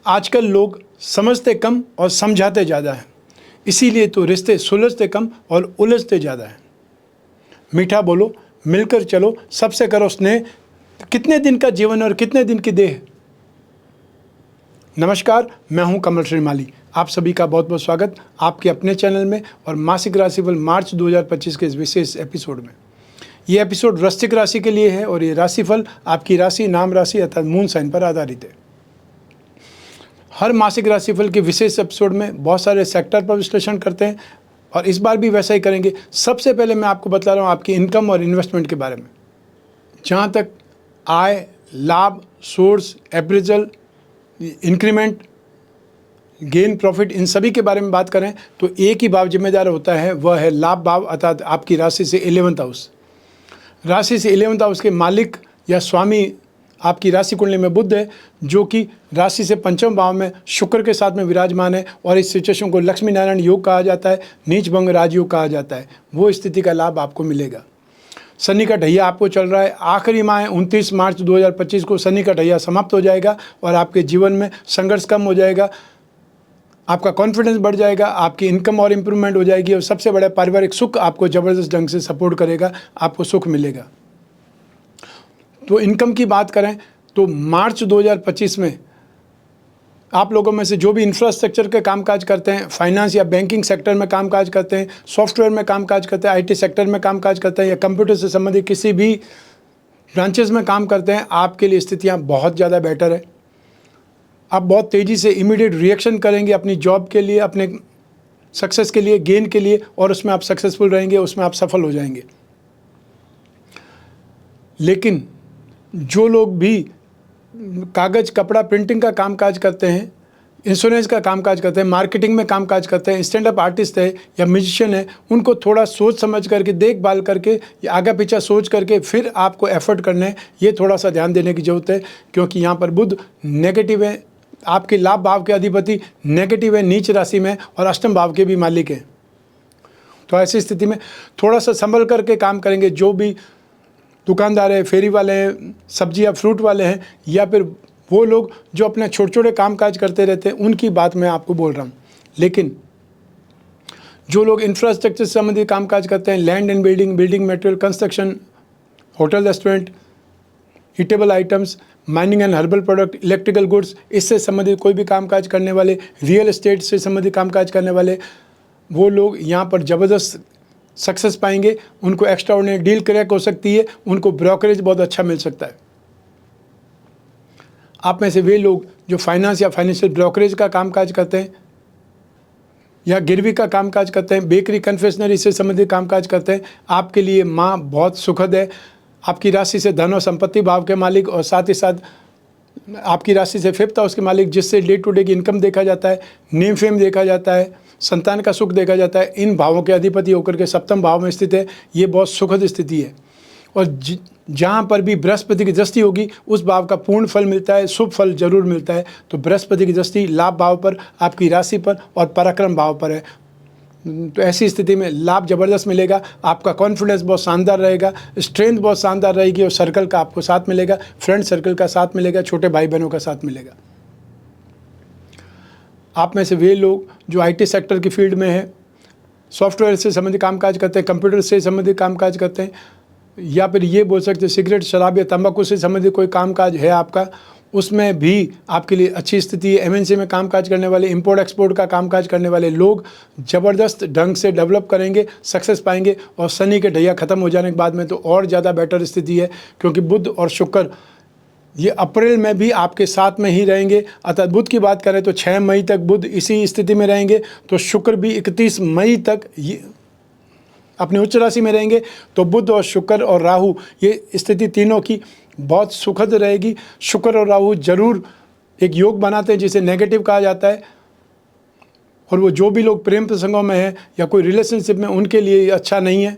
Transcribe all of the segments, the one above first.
आजकल लोग समझते कम और समझाते ज़्यादा हैं, इसीलिए तो रिश्ते सुलझते कम और उलझते ज़्यादा हैं। मीठा बोलो, मिलकर चलो, सबसे करो स्नेह, कितने दिन का जीवन और कितने दिन की देह। नमस्कार, मैं हूं कमल श्रीमाली। आप सभी का बहुत बहुत स्वागत आपके अपने चैनल में और मासिक राशिफल मार्च 2025 के इस विशेष एपिसोड में। ये एपिसोड वृश्चिक राशि के लिए है और ये राशिफल आपकी राशि, नाम राशि अर्थात मून साइन पर आधारित है। हर मासिक राशिफल के विशेष एपिसोड में बहुत सारे सेक्टर पर विश्लेषण करते हैं और इस बार भी वैसा ही करेंगे। सबसे पहले मैं आपको बता रहा हूँ आपकी इनकम और इन्वेस्टमेंट के बारे में। जहाँ तक आय, लाभ, source, appraisal, increment, gain, profit, इन सभी के बारे में बात करें तो एक ही भाव जिम्मेदार होता है, वह है लाभ भाव अर्थात आपकी राशि से 11th हाउस। राशि से 11th हाउस के मालिक या स्वामी आपकी राशि कुंडली में बुध है, जो कि राशि से 5वें भाव में शुक्र के साथ में विराजमान है और इस सिचुएशन को लक्ष्मी नारायण योग कहा जाता है, नीच भंग राजयोग कहा जाता है। वो स्थिति का लाभ आपको मिलेगा। शनि का ढैया आपको चल रहा है। आखिरी माह 29 मार्च 2025 को शनि का ढैया समाप्त हो जाएगा और आपके जीवन में संघर्ष कम हो जाएगा, आपका कॉन्फिडेंस बढ़ जाएगा, आपकी इनकम और इम्प्रूवमेंट हो जाएगी और सबसे बड़ा पारिवारिक सुख आपको ज़बरदस्त ढंग से सपोर्ट करेगा, आपको सुख मिलेगा। तो इनकम की बात करें तो मार्च 2025 में आप लोगों में से जो भी इंफ्रास्ट्रक्चर के कामकाज करते हैं, फाइनेंस या बैंकिंग सेक्टर में कामकाज करते हैं, सॉफ्टवेयर में कामकाज करते हैं, आईटी सेक्टर में कामकाज करते हैं या कंप्यूटर से संबंधित किसी भी ब्रांचेस में काम करते हैं, आपके लिए स्थितियां बहुत ज़्यादा बेटर है। आप बहुत तेज़ी से इमीडिएट रिएक्शन करेंगे अपनी जॉब के लिए, अपने सक्सेस के लिए, गेन के लिए, और उसमें आप सक्सेसफुल रहेंगे, उसमें आप सफल हो जाएंगे। लेकिन जो लोग भी कागज़, कपड़ा, प्रिंटिंग का कामकाज करते हैं, इंश्योरेंस का कामकाज करते हैं, मार्केटिंग में कामकाज करते हैं, स्टैंड अप आर्टिस्ट है या म्यूजिशियन है, उनको थोड़ा सोच समझ करके, देखभाल करके या आगे पीछे सोच करके फिर आपको एफर्ट करने हैं, ये थोड़ा सा ध्यान देने की ज़रूरत है। क्योंकि यहाँ पर बुध नेगेटिव है, आपके लाभ भाव के अधिपति नेगेटिव है, नीच राशि में, और अष्टम भाव के भी मालिक हैं। तो ऐसी स्थिति में थोड़ा सा संभल करके काम करेंगे। जो भी दुकानदार है, फेरी वाले हैं, सब्जी या फ्रूट वाले हैं, या फिर वो लोग जो अपने छोटे छोटे कामकाज करते रहते हैं, उनकी बात मैं आपको बोल रहा हूँ। लेकिन जो लोग इंफ्रास्ट्रक्चर से संबंधित कामकाज करते हैं, land and building, building material, construction, hotel, restaurant, eatable items, mining and herbal product, electrical goods, इससे संबंधित कोई भी कामकाज करने वाले, रियल एस्टेट से संबंधित कामकाज करने वाले, वो लोग यहाँ पर ज़बरदस्त सक्सेस पाएंगे। उनको एक्स्ट्रा ऑर्डिनरी डील क्रैक हो सकती है, उनको ब्रोकरेज बहुत अच्छा मिल सकता है। आप में से वे लोग जो फाइनेंस या फाइनेंशियल ब्रोकरेज का कामकाज करते हैं या गिरवी का कामकाज करते हैं, बेकरी, कन्फेक्शनरी से संबंधित कामकाज करते हैं, आपके लिए माँ बहुत सुखद है। आपकी राशि से धन और संपत्ति भाव के मालिक और साथ ही साथ आपकी राशि से 5th हाउस के मालिक, जिससे डे टू डे की इनकम देखा जाता है, नेम फेम देखा जाता है, संतान का सुख देखा जाता है, इन भावों के अधिपति होकर के 7वें भाव में स्थित है। ये बहुत सुखद स्थिति है। और जहाँ पर भी बृहस्पति की दृष्टि होगी, उस भाव का पूर्ण फल मिलता है, शुभ फल जरूर मिलता है। तो बृहस्पति की दृष्टि लाभ भाव पर, आपकी राशि पर और पराक्रम भाव पर है। तो ऐसी स्थिति में लाभ ज़बरदस्त मिलेगा, आपका कॉन्फिडेंस बहुत शानदार रहेगा, स्ट्रेंथ बहुत शानदार रहेगी और सर्कल का आपको साथ मिलेगा, फ्रेंड सर्कल का साथ मिलेगा, छोटे भाई बहनों का साथ मिलेगा। आप में से वे लोग जो आईटी सेक्टर की फील्ड में है, सॉफ्टवेयर से संबंधित कामकाज करते हैं, कंप्यूटर से संबंधित कामकाज करते हैं, या फिर ये बोल सकते हैं सिगरेट, शराब या तंबाकू से संबंधित कोई कामकाज है आपका, उसमें भी आपके लिए अच्छी स्थिति है। एमएनसी में कामकाज करने वाले, इंपोर्ट एक्सपोर्ट का कामकाज करने वाले लोग ज़बरदस्त ढंग से डेवलप करेंगे, सक्सेस पाएंगे। और शनि के ढैया ख़त्म हो जाने के बाद में तो और ज़्यादा बेटर स्थिति है, क्योंकि बुध और शुक्र ये अप्रैल में भी आपके साथ में ही रहेंगे। अर्थात बुध की बात करें तो 6 मई तक बुध इसी स्थिति में रहेंगे, तो शुक्र भी 31 मई तक ये अपनी उच्च राशि में रहेंगे। तो बुध और शुक्र और राहु, ये स्थिति तीनों की बहुत सुखद रहेगी। शुक्र और राहु जरूर एक योग बनाते हैं जिसे नेगेटिव कहा जाता है, और वो जो भी लोग प्रेम प्रसंगों में हैं या कोई रिलेशनशिप में, उनके लिए अच्छा नहीं है,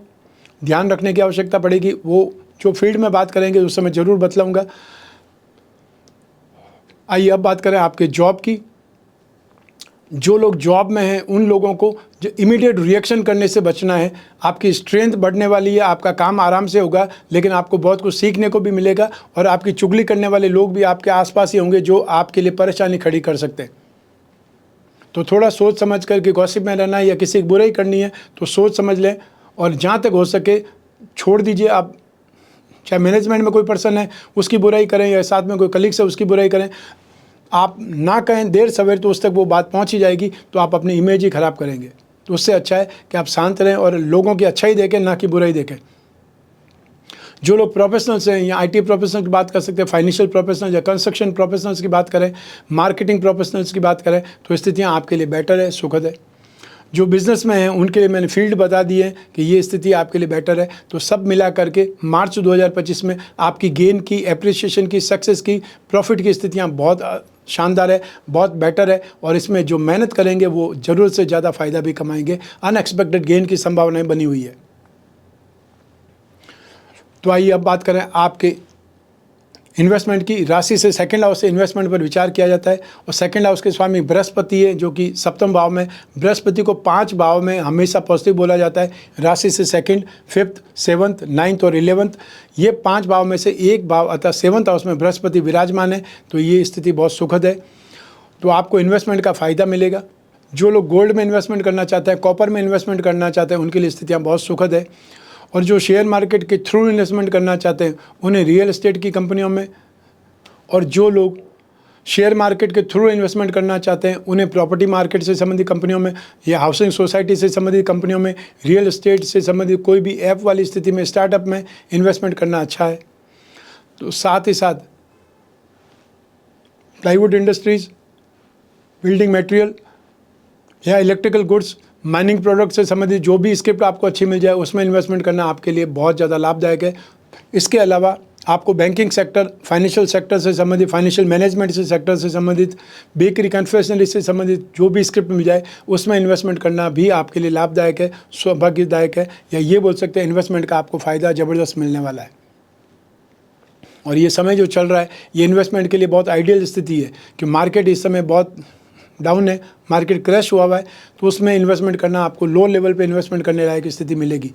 ध्यान रखने की आवश्यकता पड़ेगी। वो जो फील्ड में बात करेंगे उस समय ज़रूर बतलाऊँगा। आइए अब बात करें आपके जॉब की। जो लोग जॉब में हैं उन लोगों को जो इमीडिएट रिएक्शन करने से बचना है। आपकी स्ट्रेंथ बढ़ने वाली है, आपका काम आराम से होगा, लेकिन आपको बहुत कुछ सीखने को भी मिलेगा और आपकी चुगली करने वाले लोग भी आपके आसपास ही होंगे जो आपके लिए परेशानी खड़ी कर सकते हैं। तो थोड़ा सोच समझ कर के गॉसिप में रहना है या किसी की बुराई करनी है तो सोच समझ लें, और जहाँ तक हो सके छोड़ दीजिए। आप चाहे मैनेजमेंट में कोई पर्सन है उसकी बुराई करें या साथ में कोई कलीग्स है उसकी बुराई करें, आप ना कहें देर सवेर तो उस तक वो बात पहुंच ही जाएगी, तो आप अपनी इमेज ही ख़राब करेंगे। तो उससे अच्छा है कि आप शांत रहें और लोगों की अच्छाई देखें, ना कि बुराई देखें। जो लोग प्रोफेशनल्स हैं या आईटी प्रोफेशनल की बात कर सकते हैं, फाइनेंशियल प्रोफेशनल या कंस्ट्रक्शन प्रोफेशनल्स की बात करें, मार्केटिंग प्रोफेशनल्स की बात करें, तो स्थितियाँ आपके लिए बेटर है, सुखद है। जो बिज़नेस में हैं उनके लिए मैंने फील्ड बता दी है कि ये स्थिति आपके लिए बेटर है। तो सब मिला करके मार्च 2025 में आपकी गेन की, एप्रिसिएशन की, सक्सेस की, प्रॉफिट की स्थितियाँ बहुत शानदार है, बहुत बेटर है, और इसमें जो मेहनत करेंगे वो ज़रूरत से ज़्यादा फ़ायदा भी कमाएंगे। अनएक्सपेक्टेड गेन की संभावनाएं बनी हुई है। तो आइए अब बात करें आपके इन्वेस्टमेंट की। राशि से सेकंड हाउस से इन्वेस्टमेंट पर विचार किया जाता है, और सेकंड हाउस के स्वामी बृहस्पति है जो कि सप्तम भाव में। बृहस्पति को 5 भाव में हमेशा पॉजिटिव बोला जाता है। राशि से सेकंड, 5th, 7th, 9th और 11th, ये 5 भाव में से एक भाव अर्थात 7th हाउस में बृहस्पति विराजमान है। तो ये स्थिति बहुत सुखद है। तो आपको इन्वेस्टमेंट का फ़ायदा मिलेगा। जो लोग गोल्ड में इन्वेस्टमेंट करना चाहते हैं, कॉपर में इन्वेस्टमेंट करना चाहते हैं, उनके लिए स्थितियाँ बहुत सुखद है। और जो शेयर मार्केट के थ्रू इन्वेस्टमेंट करना चाहते हैं उन्हें रियल एस्टेट की कंपनियों में, और जो लोग शेयर मार्केट के थ्रू इन्वेस्टमेंट करना चाहते हैं उन्हें प्रॉपर्टी मार्केट से संबंधित कंपनियों में या हाउसिंग सोसाइटी से संबंधित कंपनियों में, रियल एस्टेट से संबंधित कोई भी ऐप वाली स्थिति में, स्टार्टअप में इन्वेस्टमेंट करना अच्छा है। तो साथ ही साथ प्लाईवुड इंडस्ट्रीज़, बिल्डिंग मटेरियल या इलेक्ट्रिकल गुड्स, माइनिंग प्रोडक्ट से संबंधित जो भी स्क्रिप्ट आपको अच्छी मिल जाए उसमें इन्वेस्टमेंट करना आपके लिए बहुत ज़्यादा लाभदायक है। इसके अलावा आपको बैंकिंग सेक्टर, फाइनेंशियल सेक्टर से संबंधित, फाइनेंशियल मैनेजमेंट से सेक्टर से संबंधित, बेकरी कन्फेक्शनरी से संबंधित जो भी स्क्रिप्ट मिल जाए उसमें इन्वेस्टमेंट करना भी आपके लिए लाभदायक है, सौभाग्यदायक है, या ये बोल सकते हैं इन्वेस्टमेंट का आपको फ़ायदा ज़बरदस्त मिलने वाला है। और ये समय जो चल रहा है ये इन्वेस्टमेंट के लिए बहुत आइडियल स्थिति है कि मार्केट इस समय बहुत डाउन है, मार्केट क्रैश हुआ है, तो उसमें इन्वेस्टमेंट करना आपको लो लेवल पे इन्वेस्टमेंट करने लायक स्थिति मिलेगी।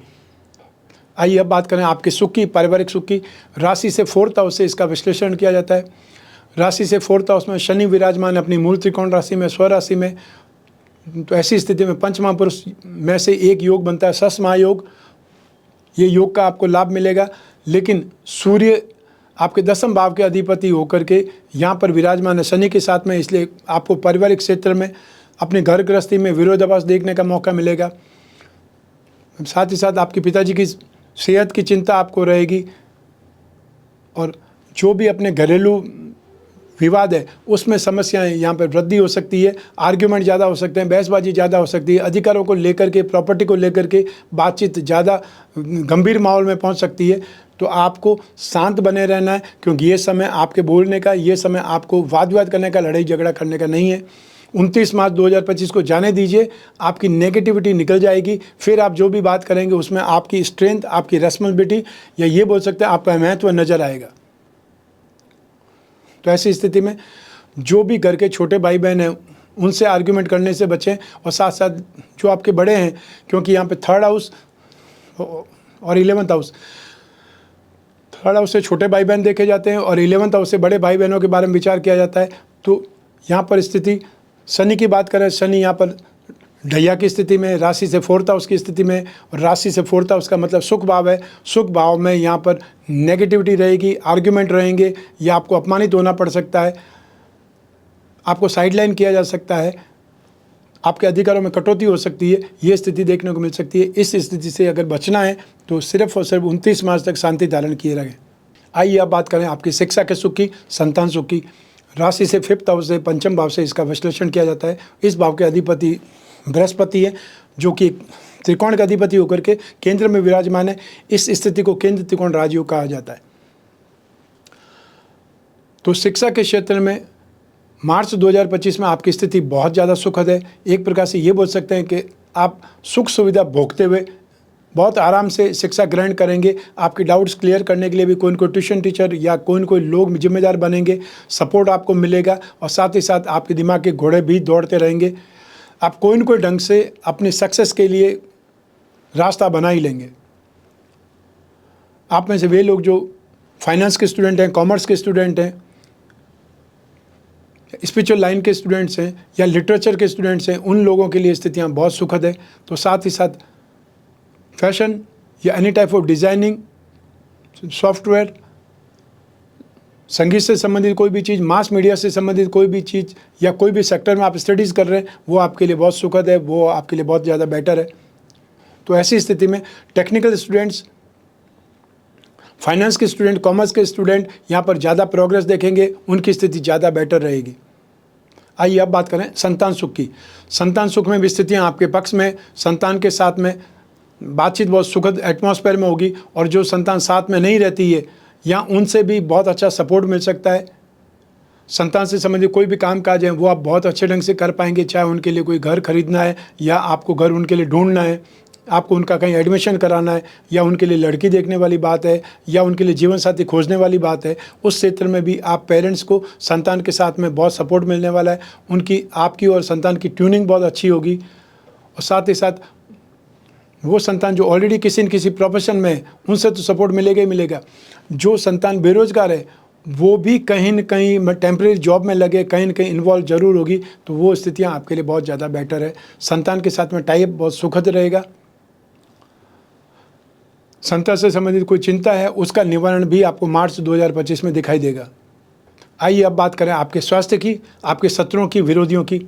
आइए अब बात करें आपके सुख की, पारिवारिक सुख की। राशि से 4th हाउस से इसका विश्लेषण किया जाता है। राशि से 4th हाउस में शनि विराजमान अपनी मूल त्रिकोण राशि में, स्वराशि में। तो ऐसी स्थिति में पंचमहापुरुष में से एक योग बनता है सस महायोग। ये योग का आपको लाभ मिलेगा, लेकिन सूर्य आपके 10th भाव के अधिपति होकर के यहाँ पर विराजमान है शनि के साथ में, इसलिए आपको पारिवारिक क्षेत्र में, अपने घर गृहस्थी में विरोधाभास देखने का मौका मिलेगा। साथ ही साथ आपके पिताजी की सेहत की चिंता आपको रहेगी, और जो भी अपने घरेलू विवाद है उसमें समस्याएं यहाँ पर वृद्धि हो सकती है, आर्ग्यूमेंट ज़्यादा हो सकते हैं, बहसबाजी ज़्यादा हो सकती है, अधिकारों को लेकर के, प्रॉपर्टी को लेकर के बातचीत ज़्यादा गंभीर माहौल में पहुँच सकती है। तो आपको शांत बने रहना है, क्योंकि ये समय आपके बोलने का, ये समय आपको वाद विवाद करने का, लड़ाई झगड़ा करने का नहीं है। 29 मार्च 2025 को जाने दीजिए, आपकी नेगेटिविटी निकल जाएगी। फिर आप जो भी बात करेंगे उसमें आपकी स्ट्रेंथ, आपकी रेस्पॉन्सिबिलिटी, या ये बोल सकते हैं आपका महत्व नज़र आएगा। तो ऐसी स्थिति में जो भी घर के छोटे भाई बहन हैं उनसे आर्ग्यूमेंट करने से बचें, और साथ साथ जो आपके बड़े हैं, क्योंकि यहाँ पे 3rd हाउस और 11th हाउस, 3rd हाउस से छोटे भाई बहन देखे जाते हैं और 11th हाउस से बड़े भाई बहनों के बारे में विचार किया जाता है। तो यहाँ पर स्थिति, शनि की बात करें, शनि यहाँ पर ढैया की स्थिति में, राशि से 4th हाउस की स्थिति में, और राशि से 4th हाउस का मतलब सुख भाव है। सुख भाव में यहाँ पर नेगेटिविटी रहेगी, आर्ग्यूमेंट रहेंगे, या आपको अपमानित होना पड़ सकता है, आपको साइडलाइन किया जा सकता है, आपके अधिकारों में कटौती हो सकती है। ये स्थिति देखने को मिल सकती है। इस स्थिति से अगर बचना है तो सिर्फ और सिर्फ 29 मार्च तक शांति धारण किए रहें। आइए अब बात करें आपकी शिक्षा के सुख की, संतान सुख की। राशि से 5th हाउस से, पंचम भाव से इसका विश्लेषण किया जाता है। इस भाव के अधिपति बृहस्पति है, जो कि त्रिकोण का अधिपति होकर के केंद्र में विराजमान है। इस स्थिति को केंद्र त्रिकोण राजयोग कहा जाता है। तो शिक्षा के क्षेत्र में मार्च 2025 में आपकी स्थिति बहुत ज़्यादा सुखद है। एक प्रकार से ये बोल सकते हैं कि आप सुख सुविधा भोगते हुए बहुत आराम से शिक्षा ग्रहण करेंगे। आपके डाउट्स क्लियर करने के लिए भी कोई न कोई ट्यूशन टीचर या कोई न कोई लोग जिम्मेदार बनेंगे, सपोर्ट आपको मिलेगा, और साथ ही साथ आपके दिमाग के घोड़े भी दौड़ते रहेंगे। आप कोई न कोई ढंग से अपनी सक्सेस के लिए रास्ता बना ही लेंगे। आप में से वे लोग जो फाइनेंस के स्टूडेंट हैं, कॉमर्स के स्टूडेंट हैं, स्पिरिचुअल लाइन के स्टूडेंट्स हैं या लिटरेचर के स्टूडेंट्स हैं, उन लोगों के लिए स्थितियाँ बहुत सुखद है। तो साथ ही साथ फैशन या any type of designing, software, संगीत से संबंधित कोई भी चीज़, मास मीडिया से संबंधित कोई भी चीज़ या कोई भी सेक्टर में आप स्टडीज़ कर रहे हैं, वो आपके लिए बहुत सुखद है, वो आपके लिए बहुत ज़्यादा बेटर है। तो ऐसी स्थिति में टेक्निकल स्टूडेंट्स, फाइनेंस के स्टूडेंट, कॉमर्स के स्टूडेंट यहाँ पर ज़्यादा प्रोग्रेस देखेंगे, उनकी स्थिति ज़्यादा बेटर रहेगी। आइए अब बात करें संतान सुख की। संतान सुख में भी स्थितियाँ आपके पक्ष में, संतान के साथ में बातचीत बहुत सुखद एटमॉस्फेयर में होगी, और जो संतान साथ में नहीं रहती है या उनसे भी बहुत अच्छा सपोर्ट मिल सकता है। संतान से संबंधित कोई भी काम काज है वो आप बहुत अच्छे ढंग से कर पाएंगे, चाहे उनके लिए कोई घर खरीदना है या आपको घर उनके लिए ढूंढना है, आपको उनका कहीं एडमिशन कराना है, या उनके लिए लड़की देखने वाली बात है, या उनके लिए जीवन साथी खोजने वाली बात है। उस क्षेत्र में भी आप पेरेंट्स को संतान के साथ में बहुत सपोर्ट मिलने वाला है। उनकी, आपकी और संतान की ट्यूनिंग बहुत अच्छी होगी। और साथ ही साथ वो संतान जो ऑलरेडी किसी न किसी प्रोफेशन में है, उनसे तो सपोर्ट मिलेगा ही मिलेगा। जो संतान बेरोजगार है वो भी कहीं न कहीं टेम्परेरी जॉब में लगे, कहीं न कहीं इन्वॉल्व जरूर होगी। तो वो स्थितियाँ आपके लिए बहुत ज़्यादा बेटर है। संतान के साथ में टाइप बहुत सुखद रहेगा। संतान से संबंधित कोई चिंता है उसका निवारण भी आपको मार्च 2025 में दिखाई देगा। आइए अब बात करें आपके स्वास्थ्य की, आपके शत्रुओं की, विरोधियों की।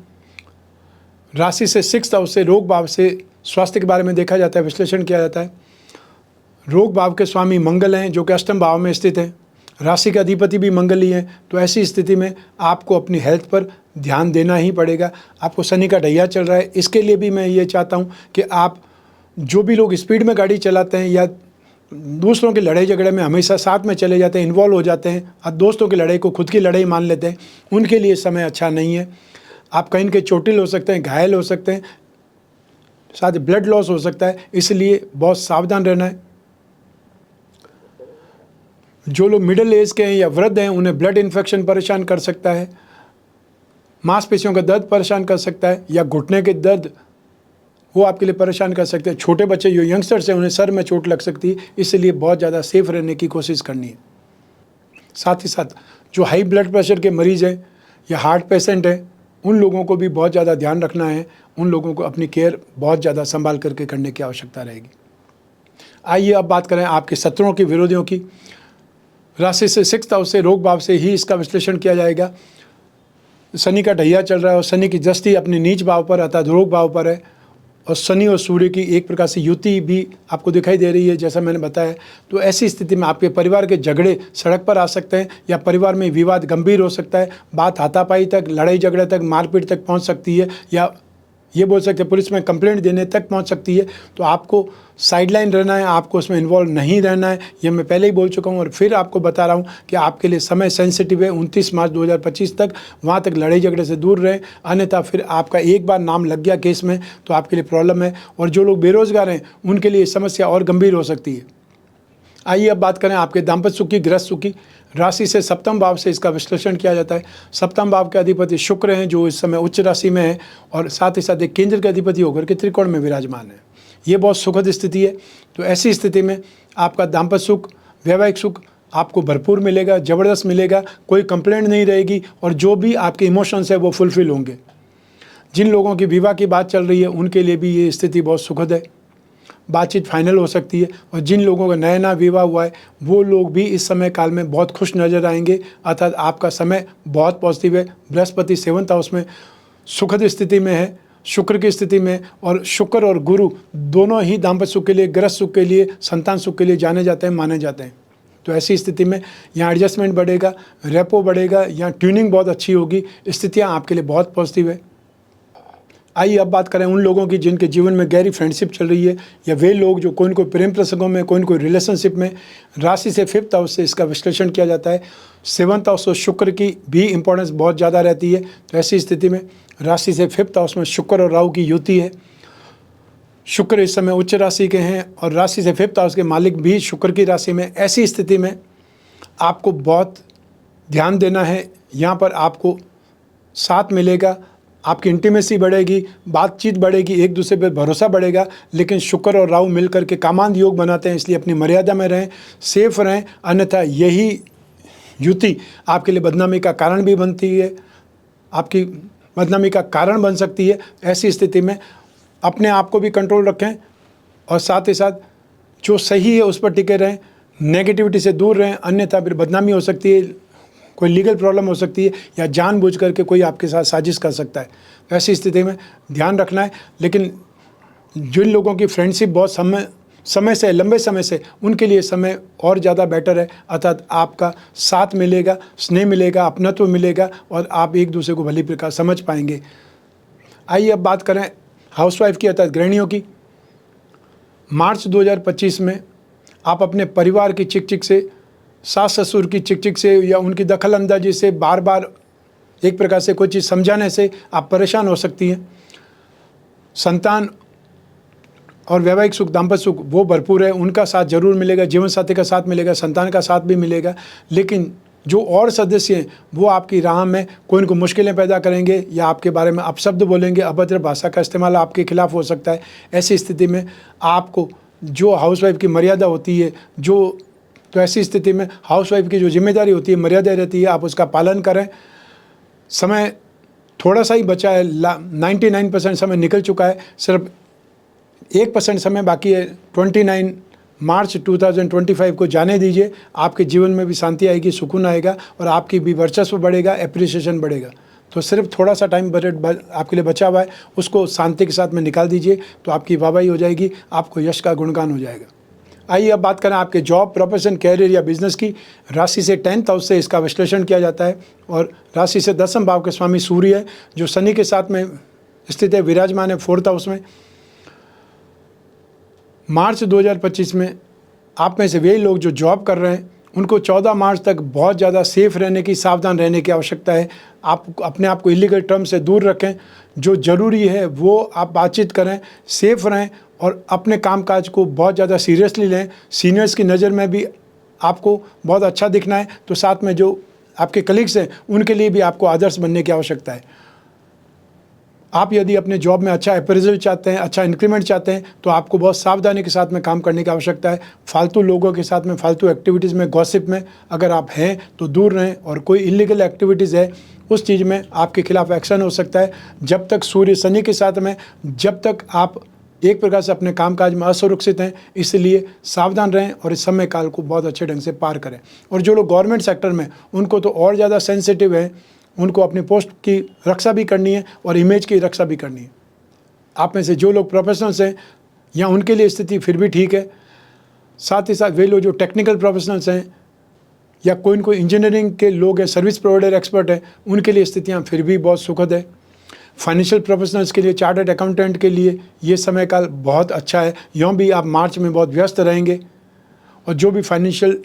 राशि से 6th हाउस से, रोग भाव से स्वास्थ्य के बारे में देखा जाता है, विश्लेषण किया जाता है। रोग भाव के स्वामी मंगल हैं जो कि 8th भाव में स्थित हैं। राशि का अधिपति भी मंगल ही है। तो ऐसी स्थिति में आपको अपनी हेल्थ पर ध्यान देना ही पड़ेगा। आपको शनि का ढैया चल रहा है, इसके लिए भी मैं ये चाहता हूँ कि आप, जो भी लोग स्पीड में गाड़ी चलाते हैं या दूसरों की लड़ाई झगड़े में हमेशा साथ में चले जाते हैं, इन्वॉल्व हो जाते हैं और दोस्तों की लड़ाई को खुद की लड़ाई मान लेते हैं, उनके लिए समय अच्छा नहीं है। आप कहीं के चोटिल हो सकते हैं, घायल हो सकते हैं, साथ ही ब्लड लॉस हो सकता है, इसलिए बहुत सावधान रहना है। जो लोग मिडिल एज के हैं या वृद्ध हैं, उन्हें ब्लड इन्फेक्शन परेशान कर सकता है, मांसपेशियों का दर्द परेशान कर सकता है, या घुटने के दर्द वो आपके लिए परेशान कर सकते हैं। छोटे बच्चे जो यंगस्टर्स हैं, उन्हें सर में चोट लग सकती है, इसलिए बहुत ज़्यादा सेफ रहने की कोशिश करनी है। साथ ही साथ जो हाई ब्लड प्रेशर के मरीज़ हैं या हार्ट पेशेंट हैं, उन लोगों को भी बहुत ज़्यादा ध्यान रखना है। उन लोगों को अपनी केयर बहुत ज़्यादा संभाल करके करने की आवश्यकता रहेगी। आइए अब बात करें आपके शत्रुओं की, विरोधियों की। राशि से 6th हाउस से, रोग भाव से ही इसका विश्लेषण किया जाएगा। शनि का ढैया चल रहा है और शनि की दृष्टि अपने नीच भाव पर अर्थात रोग भाव पर है, और शनि और सूर्य की एक प्रकार से युति भी आपको दिखाई दे रही है, जैसा मैंने बताया। तो ऐसी स्थिति में आपके परिवार के झगड़े सड़क पर आ सकते हैं, या परिवार में विवाद गंभीर हो सकता है, बात हाथापाई तक, लड़ाई झगड़े तक, मारपीट तक पहुंच सकती है, या ये बोल सकते हैं पुलिस में कंप्लेंट देने तक पहुंच सकती है। तो आपको साइडलाइन रहना है, आपको उसमें इन्वॉल्व नहीं रहना है। ये मैं पहले ही बोल चुका हूं और फिर आपको बता रहा हूं कि आपके लिए समय सेंसिटिव है 29 मार्च 2025 तक। वहां तक लड़ाई झगड़े से दूर रहें, अन्यथा फिर आपका एक बार नाम लग गया केस में तो आपके लिए प्रॉब्लम है। और जो लोग बेरोजगार हैं उनके लिए समस्या और गंभीर हो सकती है। आइए अब बात करें आपके दाम्पत्य सुख की, गृहस्थ सुख की। राशि से 7th भाव से इसका विश्लेषण किया जाता है। 7th भाव के अधिपति शुक्र हैं जो इस समय उच्च राशि में है, और साथ ही साथ एक केंद्र के अधिपति होकर के त्रिकोण में विराजमान है। ये बहुत सुखद स्थिति है। तो ऐसी स्थिति में आपका दाम्पत्य सुख, वैवाहिक सुख आपको भरपूर मिलेगा, ज़बरदस्त मिलेगा, कोई कंप्लेंट नहीं रहेगी, और जो भी आपके इमोशंस है वो फुलफिल होंगे। जिन लोगों की विवाह की बात चल रही है उनके लिए भी ये स्थिति बहुत सुखद है, बातचीत फाइनल हो सकती है। और जिन लोगों का नया नया विवाह हुआ है वो लोग भी इस समय काल में बहुत खुश नज़र आएंगे, अर्थात आपका समय बहुत पॉजिटिव है। बृहस्पति 7th हाउस में सुखद स्थिति में है, शुक्र की स्थिति में, और शुक्र और गुरु दोनों ही दाम्पत्य सुख के लिए, गृहस्थ सुख के लिए, संतान सुख के लिए जाने जाते हैं, माने जाते हैं। तो ऐसी स्थिति में यहाँ एडजस्टमेंट बढ़ेगा, रेपो बढ़ेगा, यहाँ ट्यूनिंग बहुत अच्छी होगी, स्थितियाँ आपके लिए बहुत पॉजिटिव है। आइए अब बात करें उन लोगों की जिनके जीवन में गहरी फ्रेंडशिप चल रही है, या वे लोग जो कोई न कोई प्रेम प्रसंगों में, कोई न कोई रिलेशनशिप में। राशि से 5th हाउस से इसका विश्लेषण किया जाता है। 7th हाउस और शुक्र की भी इंपॉर्टेंस बहुत ज़्यादा रहती है। तो ऐसी स्थिति में राशि से 5th हाउस में शुक्र और राहु की युति है। शुक्र इस समय उच्च राशि के हैं और राशि से 5th हाउस के मालिक भी शुक्र की राशि में। ऐसी स्थिति में आपको बहुत ध्यान देना है। यहाँ पर आपको साथ मिलेगा आपकी इंटीमेसी बढ़ेगी, बातचीत बढ़ेगी, एक दूसरे पर भरोसा बढ़ेगा। लेकिन शुक्र और राहु मिल करके कामांध योग बनाते हैं, इसलिए अपनी मर्यादा में रहें, सेफ रहें, अन्यथा यही युति आपके लिए बदनामी का कारण भी बनती है, आपकी बदनामी का कारण बन सकती है। ऐसी स्थिति में अपने आप को भी कंट्रोल रखें और साथ ही साथ जो सही है उस पर टिके रहें, नेगेटिविटी से दूर रहें, अन्यथा फिर बदनामी हो सकती है, कोई लीगल प्रॉब्लम हो सकती है या जानबूझ करके कोई आपके साथ साजिश कर सकता है। ऐसी स्थिति में ध्यान रखना है। लेकिन जिन लोगों की फ्रेंडशिप बहुत समय से लंबे समय से, उनके लिए समय और ज़्यादा बेटर है, अर्थात आपका साथ मिलेगा, स्नेह मिलेगा, अपनत्व मिलेगा और आप एक दूसरे को भली प्रकार समझ पाएंगे। आइए अब बात करें हाउसवाइफ की अर्थात गृहिणियों की। मार्च 2025 में आप अपने परिवार की चिक-चिक से, सास ससुर की चिक-चिक से या उनकी दखल अंदाजी से, बार बार एक प्रकार से कोई चीज़ समझाने से आप परेशान हो सकती हैं। संतान और वैवाहिक सुख, दाम्पत्य सुख वो भरपूर है, उनका साथ जरूर मिलेगा, जीवन साथी का साथ मिलेगा, संतान का साथ भी मिलेगा। लेकिन जो और सदस्य हैं वो आपकी राह में कोई न कोई मुश्किलें पैदा करेंगे या आपके बारे में अपशब्द बोलेंगे, अभद्र भाषा का इस्तेमाल आपके खिलाफ हो सकता है। ऐसी स्थिति में आपको जो हाउसवाइफ की मर्यादा होती है, तो ऐसी स्थिति में हाउसवाइफ की जो जिम्मेदारी होती है, मर्यादा रहती है, आप उसका पालन करें। समय थोड़ा सा ही बचा है, 99% समय निकल चुका है, सिर्फ 1% समय बाकी है। 29 मार्च 2025 को जाने दीजिए, आपके जीवन में भी शांति आएगी, सुकून आएगा और आपकी भी वर्चस्व बढ़ेगा, एप्रिसिएशन बढ़ेगा। तो सिर्फ थोड़ा सा टाइम आपके लिए बचा हुआ है, उसको शांति के साथ में निकाल दीजिए, तो आपकी वाहवाही हो जाएगी, आपको यश का गुणगान हो जाएगा। आइए अब बात करें आपके जॉब, प्रोफेशन, कैरियर या बिजनेस की। राशि से 10th हाउस से इसका विश्लेषण किया जाता है और राशि से 10वें भाव के स्वामी सूर्य है, जो शनि के साथ में स्थित है, विराजमान है 4th हाउस में। मार्च 2025 में आप में से वे लोग जो जॉब कर रहे हैं, उनको 14 मार्च तक बहुत ज़्यादा सेफ रहने की, सावधान रहने की आवश्यकता है। आप अपने आप को इलीगल टर्म से दूर रखें, जो ज़रूरी है वो आप बातचीत करें, सेफ रहें और अपने कामकाज को बहुत ज़्यादा सीरियसली लें। सीनियर्स की नज़र में भी आपको बहुत अच्छा दिखना है, तो साथ में जो आपके कलीग्स हैं उनके लिए भी आपको आदर्श बनने की आवश्यकता है। आप यदि अपने जॉब में अच्छा अप्रेजल चाहते हैं, अच्छा इंक्रीमेंट चाहते हैं, तो आपको बहुत सावधानी के साथ में काम करने की आवश्यकता है। फालतू लोगों के साथ में, फालतू एक्टिविटीज़ में, गॉसिप में अगर आप हैं तो दूर रहें, और कोई इलीगल एक्टिविटीज़ है उस चीज़ में आपके खिलाफ एक्शन हो सकता है। जब तक सूर्य शनि के साथ में, जब तक आप एक प्रकार से अपने कामकाज में असुरक्षित हैं, इसलिए सावधान रहें और इस समय काल को बहुत अच्छे ढंग से पार करें। और जो लोग गवर्नमेंट सेक्टर में, उनको तो और ज़्यादा सेंसिटिव है, उनको अपनी पोस्ट की रक्षा भी करनी है और इमेज की रक्षा भी करनी है। आप में से जो लोग प्रोफेशनल्स हैं या उनके लिए स्थिति फिर भी ठीक है। साथ ही साथ वे लोग जो टेक्निकल प्रोफेशनल्स हैं या कोई न कोई इंजीनियरिंग के लोग हैं, सर्विस प्रोवाइडर एक्सपर्ट हैं, उनके लिए स्थितियाँ फिर भी बहुत सुखद है। फाइनेंशियल प्रोफेशनल्स के लिए, चार्टर्ड अकाउंटेंट के लिए ये समय काल बहुत अच्छा है। यूँ भी आप मार्च में बहुत व्यस्त रहेंगे और जो भी फाइनेंशियल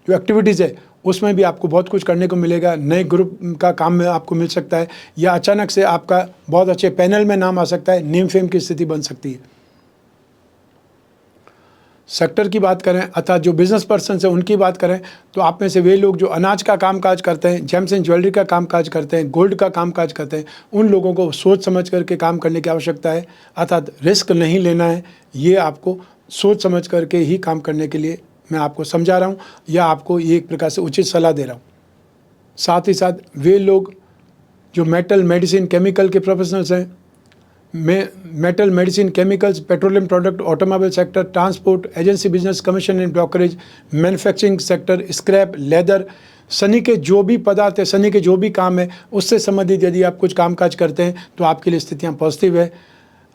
जो एक्टिविटीज़ है उसमें भी आपको बहुत कुछ करने को मिलेगा। नए ग्रुप का काम में आपको मिल सकता है या अचानक से आपका बहुत अच्छे पैनल में नाम आ सकता है, नेम फेम की स्थिति बन सकती है। सेक्टर की बात करें अर्थात जो बिजनेस पर्सन है उनकी बात करें, तो आप में से वे लोग जो अनाज का कामकाज करते हैं, जेम्स एंड ज्वेलरी का कामकाज करते हैं, गोल्ड का कामकाज करते हैं, उन लोगों को सोच समझ करके काम करने की आवश्यकता है, अर्थात रिस्क नहीं लेना है। ये आपको सोच समझ करके ही काम करने के लिए मैं आपको समझा रहा हूँ या आपको ये एक प्रकार से उचित सलाह दे रहा हूँ। साथ ही साथ वे लोग जो मेटल, मेडिसिन, केमिकल के प्रोफेशनल्स हैं, metal, medicine, chemicals, petroleum product, automobile sector, transport, agency business, commission and brokerage, manufacturing sector, scrap, leather, Shani के जो भी पदार्थ है, शनि के जो भी काम है, उससे संबंधित यदि आप कुछ कामकाज करते हैं तो आपके लिए स्थितियाँ पॉजिटिव है।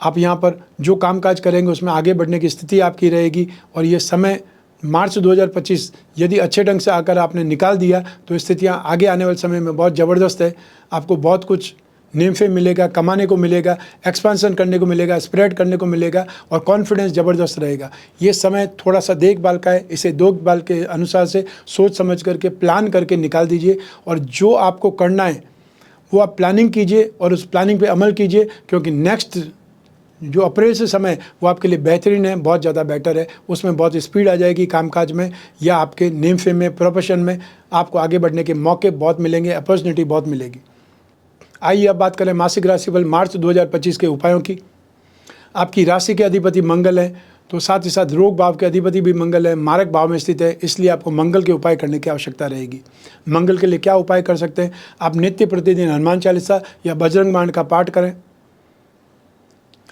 आप यहाँ पर जो कामकाज करेंगे उसमें आगे बढ़ने की स्थिति आपकी रहेगी और ये समय मार्च 2025 यदि अच्छे ढंग से आकर आपने निकाल दिया तो स्थितियाँ आगे आने वाले समय में बहुत ज़बरदस्त है। आपको बहुत कुछ नेम फेम मिलेगा, कमाने को मिलेगा, एक्सपेंशन करने को मिलेगा, स्प्रेड करने को मिलेगा और कॉन्फिडेंस ज़बरदस्त रहेगा। ये समय थोड़ा सा देखभाल का है, इसे देखभाल के अनुसार से सोच समझ करके प्लान करके निकाल दीजिए और जो आपको करना है वो आप प्लानिंग कीजिए और उस प्लानिंग पे अमल कीजिए, क्योंकि नेक्स्ट जो अप्रैल से समय वो आपके लिए बेहतरीन है, बहुत ज़्यादा बेटर है। उसमें बहुत स्पीड आ जाएगी कामकाज में या आपके नेम फेम में, प्रोफेशन में आपको आगे बढ़ने के मौके बहुत मिलेंगे, अपॉर्चुनिटी बहुत मिलेगी। आइए अब बात करें मासिक राशिफल मार्च 2025 के उपायों की। आपकी राशि के अधिपति मंगल है, तो साथ ही साथ रोग भाव के अधिपति भी मंगल है, मारक भाव में स्थित है, इसलिए आपको मंगल के उपाय करने की आवश्यकता रहेगी। मंगल के लिए क्या उपाय कर सकते हैं? आप नित्य प्रतिदिन हनुमान चालीसा या बजरंग बाण का पाठ करें।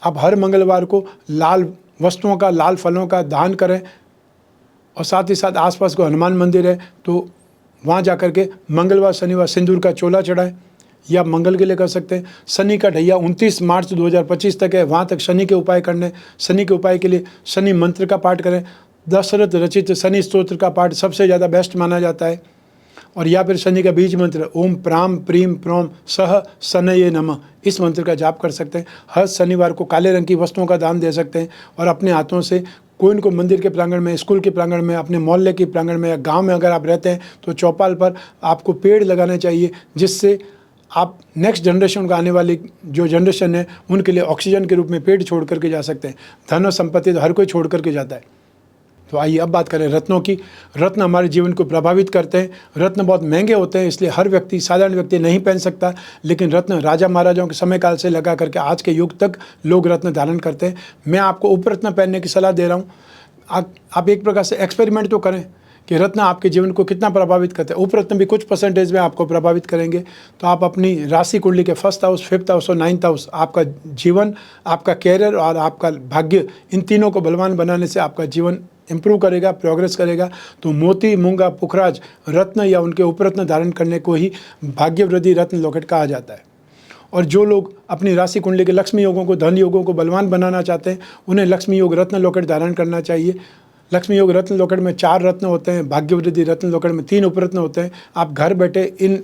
आप हर मंगलवार को लाल वस्तुओं का, लाल फलों का दान करें, और साथ ही साथ आसपास को हनुमान मंदिर है तो वहाँ जा कर के मंगलवार शनिवार सिंदूर का चोला चढ़ाएं। या मंगल के लिए कर सकते हैं। शनि का ढैया 29 मार्च 2025 तक है, वहाँ तक शनि के उपाय करने। शनि के उपाय के लिए शनि मंत्र का पाठ करें। दशरथ रचित शनि स्तोत्र का पाठ सबसे ज़्यादा बेस्ट माना जाता है। और या फिर शनि का बीज मंत्र ओम प्राम प्रीम प्रोम सह शनये नमः, इस मंत्र का जाप कर सकते हैं। हर शनिवार को काले रंग की वस्तुओं का दान दे सकते हैं। और अपने हाथों से कोई को मंदिर के प्रांगण में, स्कूल के प्रांगण में, अपने मोहल्ले के प्रांगण में या गांव में अगर आप रहते हैं तो चौपाल पर आपको पेड़ लगाना चाहिए, जिससे आप नेक्स्ट जनरेशन का, आने वाली जो जनरेशन है उनके लिए ऑक्सीजन के रूप में पेड़ छोड़ करके जा सकते हैं। धन और संपत्ति तो हर कोई छोड़ करके जाता है। तो आइए अब बात करें रत्नों की। रत्न हमारे जीवन को प्रभावित करते हैं। रत्न बहुत महंगे होते हैं, इसलिए हर व्यक्ति, साधारण व्यक्ति नहीं पहन सकता, लेकिन रत्न राजा महाराजाओं के समय काल से लगा करके आज के युग तक लोग रत्न धारण करते हैं। मैं आपको उपरत्न पहनने की सलाह दे रहा हूँ। आप एक प्रकार से एक्सपेरिमेंट तो करें कि रत्न आपके जीवन को कितना प्रभावित करते हैं। उपरत्न भी कुछ परसेंटेज में आपको प्रभावित करेंगे। तो आप अपनी राशि कुंडली के 1st हाउस, 5th हाउस और 9th हाउस, आपका जीवन, आपका कैरियर और आपका भाग्य, इन तीनों को बलवान बनाने से आपका जीवन इम्प्रूव करेगा, प्रोग्रेस करेगा। तो मोती, मूंगा, पुखराज, रत्न या उनके उपरत्न धारण करने को ही भाग्यवृद्धि रत्न लॉकेट कहा जाता है। और जो लोग अपनी राशि कुंडली के लक्ष्मी योगों को, धन योगों को बलवान बनाना चाहते हैं, उन्हें लक्ष्मी योग रत्न लॉकेट धारण करना चाहिए। लक्ष्मी योग रत्न लॉकेट में 4 रत्न होते हैं, भाग्यवृद्धि रत्न लॉकेट में 3 उपरत्न होते हैं। आप घर बैठे इन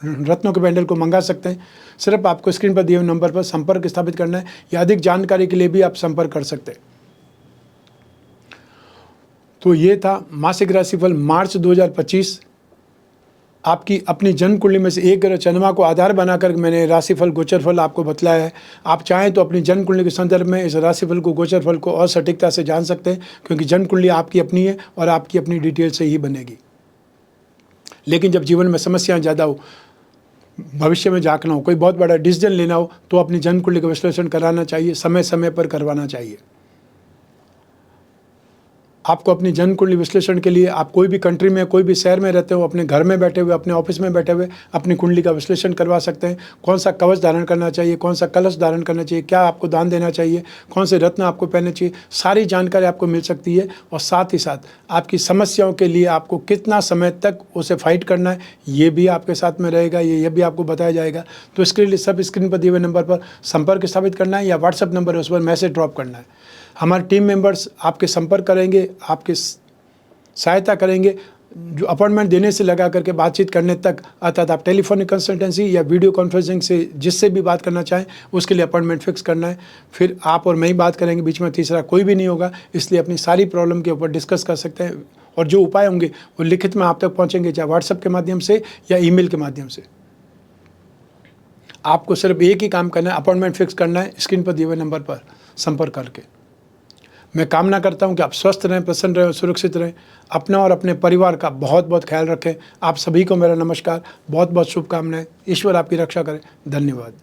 रत्नों के बैंडल को मंगा सकते हैं। सिर्फ आपको स्क्रीन पर दिए हुए नंबर पर संपर्क स्थापित करना है, या अधिक जानकारी के लिए भी आप संपर्क कर सकते हैं। तो ये था मासिक राशिफल मार्च 2025। आपकी अपनी जन्म कुंडली में से एक ग्रह चंद्रमा को आधार बनाकर मैंने राशिफल गोचरफल आपको बतलाया है। आप चाहें तो अपनी जन्म कुंडली के संदर्भ में इस राशिफल को, गोचरफल को और सटीकता से जान सकते हैं, क्योंकि जन्म कुंडली आपकी अपनी है और आपकी अपनी डिटेल से ही बनेगी। लेकिन जब जीवन में समस्याएं ज़्यादा हो, भविष्य में झांकना हो, कोई बहुत बड़ा डिसीजन लेना हो, तो अपनी जन्म कुंडली का विश्लेषण कराना चाहिए, समय समय पर करवाना चाहिए। आपको अपनी जन्म कुंडली विश्लेषण के लिए आप कोई भी कंट्री में, कोई भी शहर में रहते हो, अपने घर में बैठे हुए, अपने ऑफिस में बैठे हुए अपनी कुंडली का विश्लेषण करवा सकते हैं। कौन सा कवच धारण करना चाहिए, कौन सा कलश धारण करना चाहिए, क्या आपको दान देना चाहिए, कौन से रत्न आपको पहनने चाहिए, सारी जानकारी आपको मिल सकती है। और साथ ही साथ आपकी समस्याओं के लिए आपको कितना समय तक उसे फाइट करना है, ये भी आपके साथ में रहेगा, ये भी आपको बताया जाएगा। तो इसके लिए सब स्क्रीन पर दिए हुए नंबर पर संपर्क स्थापित करना है, या व्हाट्सएप नंबर है उस पर मैसेज ड्रॉप करना है। हमारे टीम मेंबर्स आपके संपर्क करेंगे, आपकी सहायता करेंगे, जो अपॉइंटमेंट देने से लगा करके बातचीत करने तक, अर्थात आप टेलीफोनिक कंसल्टेंसी या वीडियो कॉन्फ्रेंसिंग से जिससे भी बात करना चाहें उसके लिए अपॉइंटमेंट फिक्स करना है। फिर आप और मैं ही बात करेंगे, बीच में तीसरा कोई भी नहीं होगा। इसलिए अपनी सारी प्रॉब्लम के ऊपर डिस्कस कर सकते हैं, और जो उपाय होंगे वो लिखित में आप तक पहुँचेंगे, चाहे व्हाट्सएप के माध्यम से या ईमेल के माध्यम से। आपको सिर्फ एक ही काम करना है, अपॉइंटमेंट फिक्स करना है, स्क्रीन पर दिए हुए नंबर पर संपर्क करके। मैं कामना करता हूं कि आप स्वस्थ रहें, प्रसन्न रहें और सुरक्षित रहें। अपना और अपने परिवार का बहुत बहुत ख्याल रखें। आप सभी को मेरा नमस्कार, बहुत बहुत शुभकामनाएं। ईश्वर आपकी रक्षा करे। धन्यवाद।